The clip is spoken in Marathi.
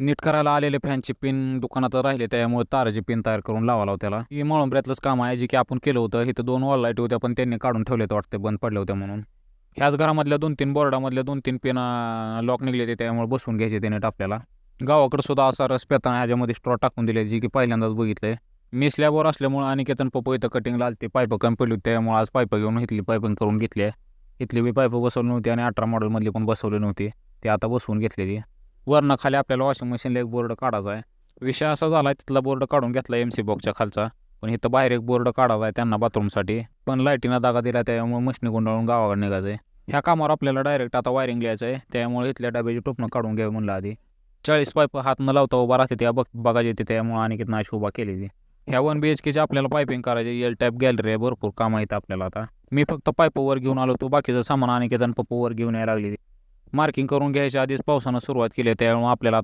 नीट करायला आलेले फॅनची पिन दुकानात राहिले त्यामुळे ताराची पिन तयार करून लावावं त्याला. ही मळंब्र्यातलंच काम आहे जे की आपण केलं होतं. इथं 2 वॉल लाईट होत्या पण त्यांनी काढून ठेवलेत वाटते बंद पडल्या होत्या म्हणून. ह्याच घरामधल्या 2-3 बोर्डामधल्या 2-3 पिन लॉक निघले ते त्यामुळे बसवून घ्यायचे त्याने आपल्याला. गावाकडे सुद्धा असा रस पेताना ह्याच्यामध्ये स्ट्रॉ टाकून दिले जी की पहिल्यांदाच बघितलंय. मी स्लॅबवर असल्यामुळे अनिकेतन पप्पा इथं कटिंगला आलते पाईप कमी पडली होती त्यामुळे आज पाईप घेऊन इथली पाईपिंग करून घेतली आहे. इथली बी पाईप बसवली नव्हती आणि 18 मॉडेलमधली पण बसवली नव्हती. ते आता बसवून घेतलेली. वरनं खाली आपल्याला वॉशिंग मशीनला एक बोर्ड काढायचा आहे. विषय असा झाला आहे तिथला बोर्ड काढून घेतला MC बॉक्सच्या खालचा. पण इथं बाहेर एक बोर्ड काढावा आहे त्यांना बाथरूमसाठी. पण लाईटीनं दागा दिला त्यामुळे मशनी गुंडाळून गावाकडे निघायचं आहे. ह्या कामावर आपल्याला डायरेक्ट आता वायरिंग घ्यायचं आहे त्यामुळे इथल्या डब्याची टोपणं काढून घ्यावं म्हणलं आधी. 40 पाईप हात न लावता उभा राहते त्या बघायला येते त्यामुळे अनिकेतनं अशी उभा केलेली. ह्या 1 BHKची आपल्याला पायपिंग करायची. एल टाईप गॅलरी आहे भरपूर काम आहेत आपल्याला आता. मी फक्त पाईप वर घेऊन आलो तो बाकीचं सामान अनिकेतन पप्पा वर घेऊन यायला लागली. मार्किंग करून घ्यायच्या आधीच पावसानं सुरुवात केली त्यामुळे आपल्याला आता